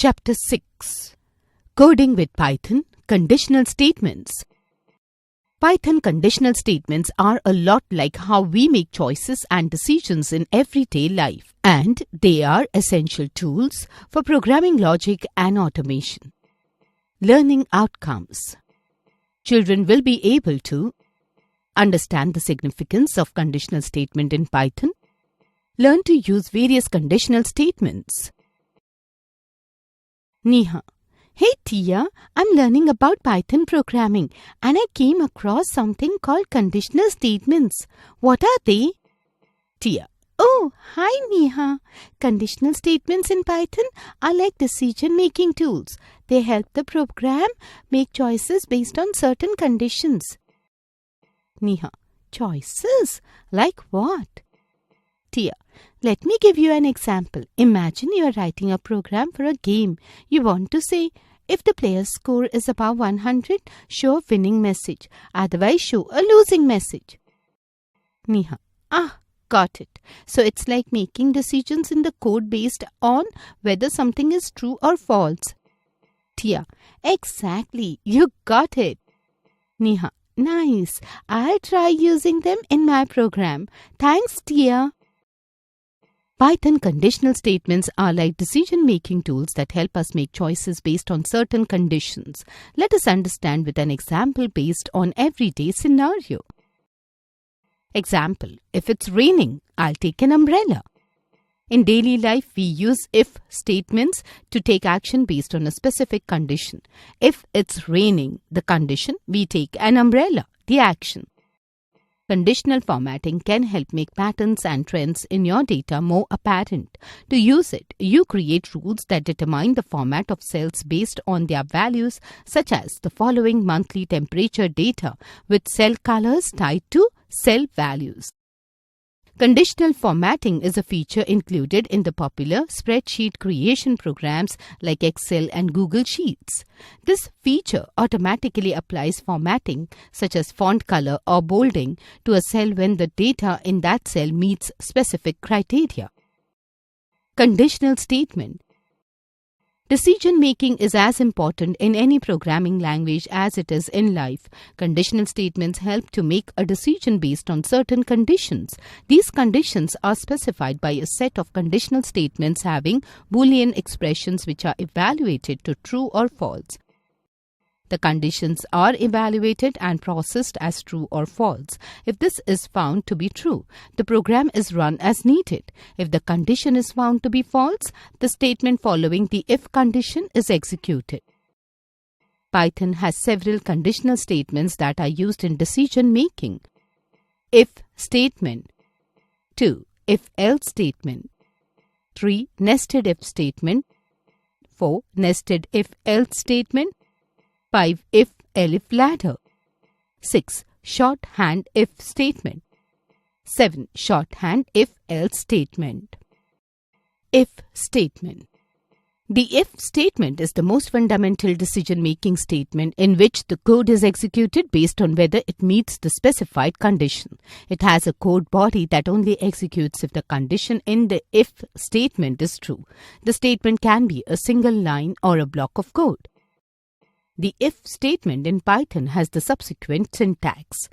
Chapter 6 Coding with Python Conditional Statements. Python conditional statements are a lot like how we make choices and decisions in everyday life, and they are essential tools for programming logic and automation. Learning outcomes. Children will be able to understand the significance of conditional statement in Python, learn to use various conditional statements. Neha: Hey Tia, I'm learning about Python programming and I came across something called conditional statements. What are they? Tia: Oh, hi Neha. Conditional statements in Python are like decision-making tools. They help the program make choices based on certain conditions. Neha: Choices? Like what? Tia: Let me give you an example. Imagine you are writing a program for a game. You want to say, if the player's score is above 100, show a winning message. Otherwise, show a losing message. Neha: Got it. So it's like making decisions in the code based on whether something is true or false. Tia: Exactly. You got it. Neha: Nice. I'll try using them in my program. Thanks, Tia. Python conditional statements are like decision-making tools that help us make choices based on certain conditions. Let us understand with an example based on everyday scenario. Example: If it's raining, I'll take an umbrella. In daily life, we use if statements to take action based on a specific condition. If it's raining, the condition, we take an umbrella, the action. Conditional formatting can help make patterns and trends in your data more apparent. To use it, you create rules that determine the format of cells based on their values, such as the following monthly temperature data with cell colors tied to cell values. Conditional formatting is a feature included in the popular spreadsheet creation programs like Excel and Google Sheets. This feature automatically applies formatting, such as font color or bolding, to a cell when the data in that cell meets specific criteria. Conditional statement. Decision-making is as important in any programming language as it is in life. Conditional statements help to make a decision based on certain conditions. These conditions are specified by a set of conditional statements having Boolean expressions which are evaluated to true or false. The conditions are evaluated and processed as true or false. If this is found to be true, the program is run as needed. If the condition is found to be false, the statement following the if condition is executed. Python has several conditional statements that are used in decision making. If statement. 2. If-else statement. 3. Nested if statement. 4. Nested if-else statement. 5. If-elif ladder. 6. Shorthand if statement. 7. Shorthand if-else statement. If statement. The if statement is the most fundamental decision-making statement in which the code is executed based on whether it meets the specified condition. It has a code body that only executes if the condition in the if statement is true. The statement can be a single line or a block of code. The if statement in Python has the subsequent syntax: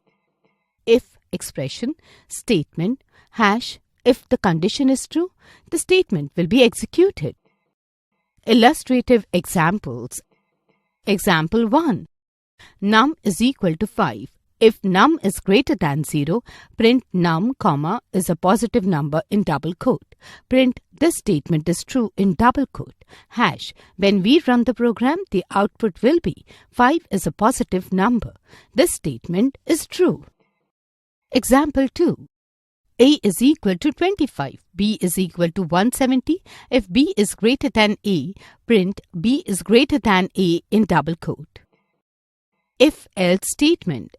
if expression, statement, hash. If the condition is true, the statement will be executed. Illustrative examples. Example 1. Num is equal to 5. If num is greater than 0, print num, is a positive number in double quote. Print this statement is true in double quote. Hash. When we run the program, the output will be 5 is a positive number. This statement is true. Example 2. A is equal to 25. B is equal to 170. If B is greater than A, print B is greater than A in double quote. If-else statement.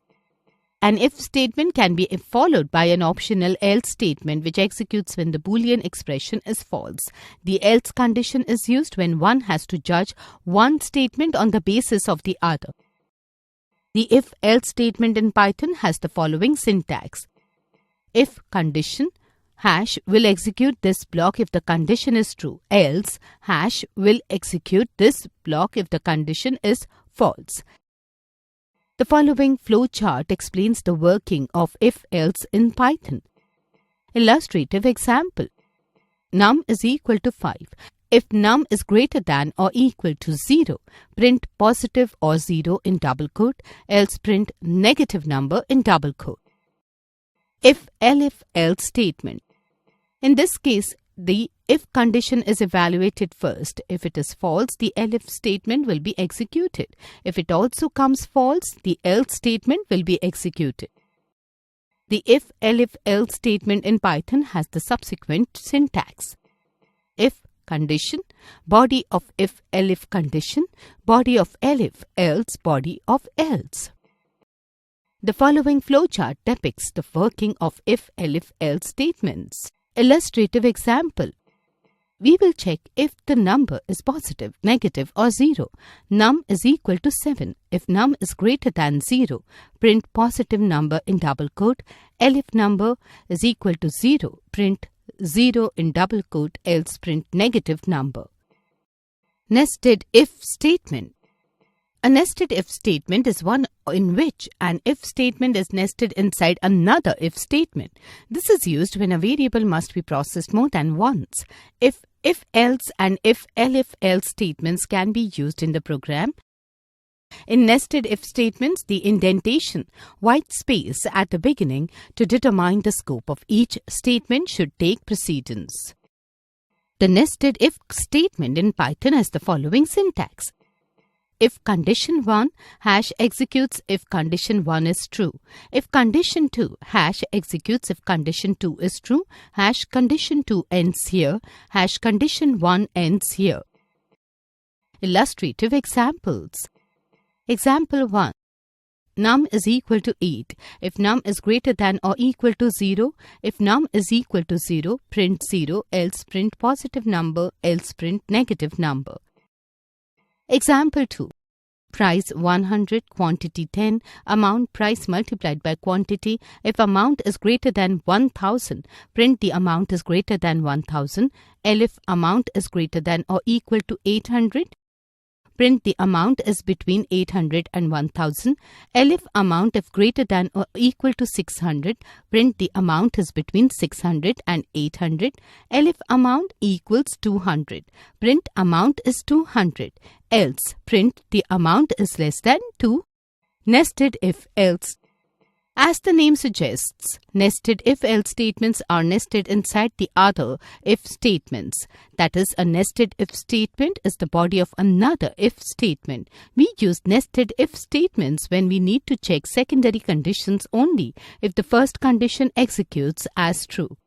An if statement can be followed by an optional else statement which executes when the Boolean expression is false. The else condition is used when one has to judge one statement on the basis of the other. The if-else statement in Python has the following syntax: if condition, hash will execute this block if the condition is true, else hash will execute this block if the condition is false. The following flowchart explains the working of if-else in Python. Illustrative example. Num is equal to 5. If num is greater than or equal to 0, print positive or 0 in double quote, else print negative number in double quote. If-elif else statement. In this case, the if condition is evaluated first. If it is false, the elif statement will be executed. If it also comes false, the else statement will be executed. The if-elif else statement in Python has the subsequent syntax. If condition, body of if-elif condition, body of elif, else, body of else. The following flowchart depicts the working of if-elif else statements. Illustrative example. We will check if the number is positive, negative or 0. Num is equal to 7. If num is greater than 0, print positive number in double quote. Elif number is equal to 0, print 0 in double quote, else print negative number. Nested if statement. A nested if statement is one in which an if statement is nested inside another if statement. This is used when a variable must be processed more than once. If-else and if-elif else statements can be used in the program. In nested if statements, the indentation, white space at the beginning to determine the scope of each statement should take precedence. The nested if statement in Python has the following syntax. If condition 1, hash executes if condition 1 is true. If condition 2, hash executes if condition 2 is true. Hash condition 2 ends here. Hash condition 1 ends here. Illustrative examples. Example 1. Num is equal to 8. If num is greater than or equal to 0, if num is equal to 0, print 0, else print positive number, else print negative number. Example 2. Price 100, quantity 10, amount price multiplied by quantity. If amount is greater than 1000, print the amount is greater than 1000. Elif amount is greater than or equal to 800. Print the amount is between 800 and 1000. Elif amount if greater than or equal to 600. Print the amount is between 600 and 800. Elif amount equals 200. Print amount is 200. Else print the amount is less than 2. Nested if else. As the name suggests, nested if-else statements are nested inside the other if statements. That is, a nested if statement is the body of another if statement. We use nested if statements when we need to check secondary conditions only if the first condition executes as true.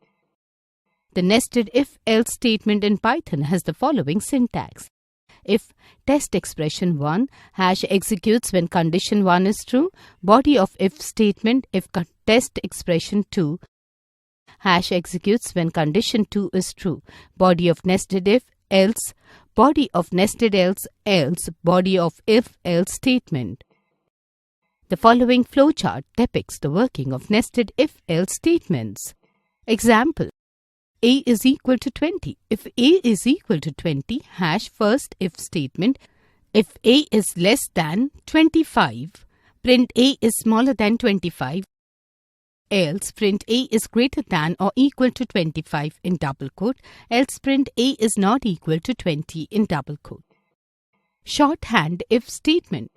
The nested if-else statement in Python has the following syntax. If test expression 1, hash executes when condition 1 is true. Body of if statement, if test expression 2, hash executes when condition 2 is true. Body of nested if, else. Body of nested else, else. Body of if, else statement. The following flowchart depicts the working of nested if, else statements. Example. A is equal to 20. If A is equal to 20, hash first if statement. If A is less than 25, print A is smaller than 25. Else print A is greater than or equal to 25 in double quote. Else print A is not equal to 20 in double quote. Shorthand if statement.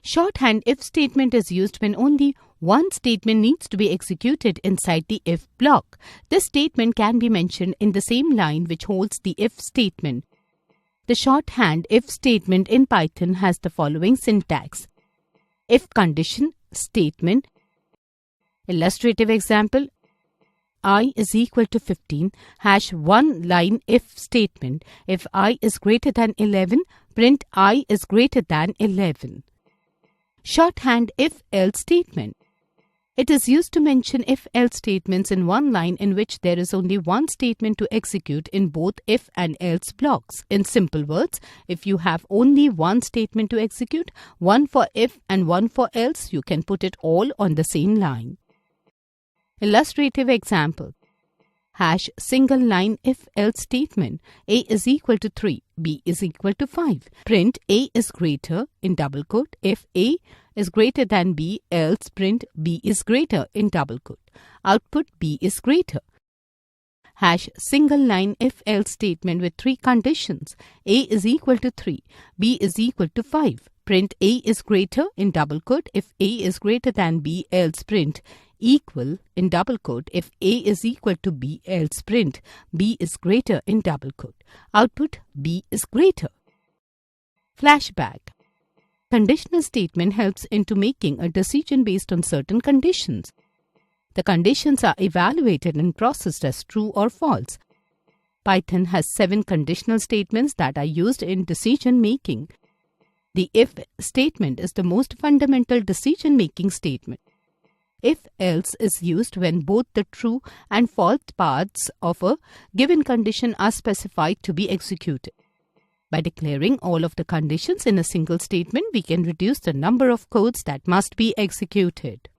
Shorthand if statement is used when only one statement needs to be executed inside the if block. This statement can be mentioned in the same line which holds the if statement. The shorthand if statement in Python has the following syntax. If condition statement. Illustrative example. I is equal to 15, hash one line if statement. If I is greater than 11, print I is greater than 11. Shorthand if-else statement. It is used to mention if-else statements in one line in which there is only one statement to execute in both if and else blocks. In simple words, if you have only one statement to execute, one for if and one for else, you can put it all on the same line. Illustrative example. Hash single line if-else statement. A is equal to 3, B is equal to 5. Print A is greater in double quote if A is greater than B, else print B is greater in double quote. Output B is greater. Hash single line if-else statement with 3 conditions. A is equal to 3, B is equal to 5. Print A is greater in double quote if A is greater than B, else print equal in double quote if A is equal to B, else print B is greater in double quote. Output B is greater. Flashback. Conditional statement helps into making a decision based on certain conditions. The conditions are evaluated and processed as true or false. Python has 7 conditional statements that are used in decision making. The if statement is the most fundamental decision-making statement. If-else is used when both the true and false parts of a given condition are specified to be executed. By declaring all of the conditions in a single statement, we can reduce the number of codes that must be executed.